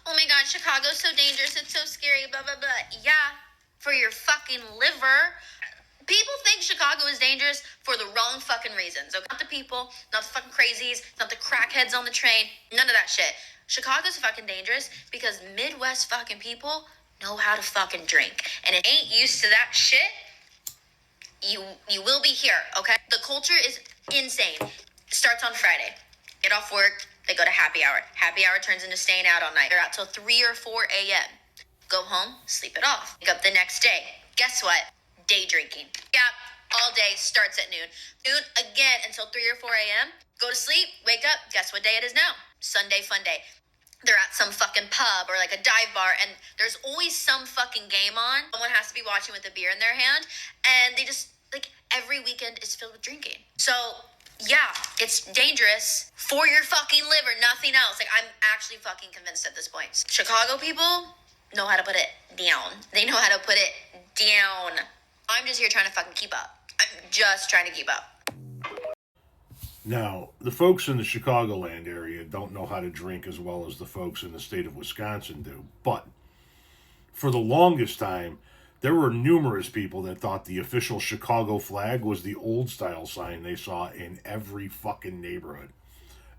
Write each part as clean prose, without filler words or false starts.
oh my God, Chicago's so dangerous, it's so scary, blah, blah, blah. Yeah, for your fucking liver. People think Chicago is dangerous for the wrong fucking reasons. Okay? Not the people, not the fucking crazies, not the crackheads on the train, none of that shit. Chicago's fucking dangerous because Midwest fucking people know how to fucking drink. And if you ain't used to that shit, you will be here, okay? The culture is insane. It starts on Friday. Get off work, they go to happy hour. Happy hour turns into staying out all night. They're out till 3 or 4 a.m. Go home, sleep it off. Wake up the next day. Guess what? Day drinking. Yeah, all day starts at noon. Noon again until 3 or 4 a.m. Go to sleep, wake up. Guess what day it is now? Sunday fun day. They're at some fucking pub or like a dive bar, and there's always some fucking game on. Someone has to be watching with a beer in their hand, and they just, like, every weekend is filled with drinking. So, yeah, it's dangerous for your fucking liver, nothing else. Like, I'm actually fucking convinced at this point. Chicago people know how to put it down. They know how to put it down. I'm just here trying to fucking keep up. I'm just trying to keep up. Now, the folks in the Chicagoland area don't know how to drink as well as the folks in the state of Wisconsin do. But for the longest time, there were numerous people that thought the official Chicago flag was the old style sign they saw in every fucking neighborhood,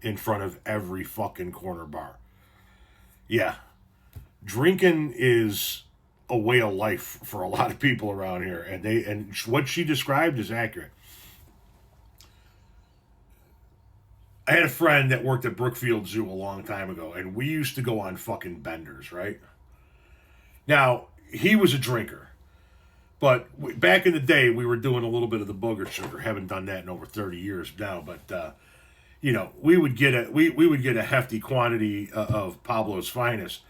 in front of every fucking corner bar. Yeah, drinking is a way of life for a lot of people around here, and what she described is accurate. I had a friend that worked at Brookfield Zoo a long time ago, and we used to go on fucking benders, right? Now, he was a drinker, but back in the day, we were doing a little bit of the booger sugar. Haven't done that in over 30 years now, but we would get a hefty quantity of Pablo's Finest,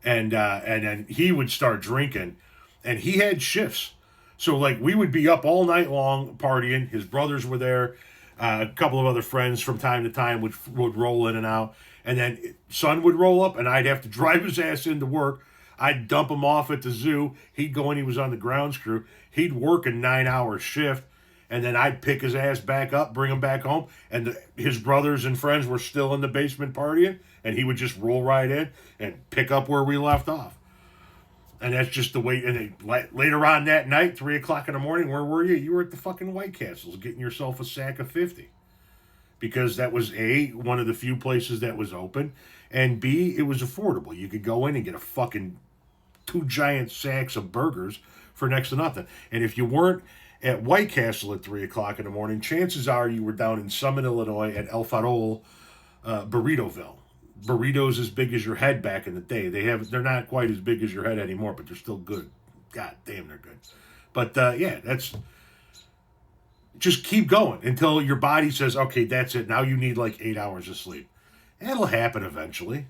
and then he would start drinking, and he had shifts. So, like, we would be up all night long partying. His brothers were there. A couple of other friends from time to time would roll in and out. And then son would roll up, and I'd have to drive his ass into work. I'd dump him off at the zoo. He'd go in, he was on the grounds crew. He'd work a 9-hour shift, and then I'd pick his ass back up, bring him back home. And his brothers and friends were still in the basement partying, and he would just roll right in and pick up where we left off. And that's just the way. And later on that night, 3 o'clock in the morning, where were you? You were at the fucking White Castles getting yourself a sack of 50. Because that was A, one of the few places that was open, and B, it was affordable. You could go in and get a fucking 2 giant sacks of burgers for next to nothing. And if you weren't at White Castle at 3 o'clock in the morning, chances are you were down in Summit, Illinois at El Farol, Burritoville. Burritos as big as your head back in the day. They're not quite as big as your head anymore, but they're still good. God damn, they're good. But that's just keep going until your body says, okay, that's it. Now you need like 8 hours of sleep. It'll happen eventually.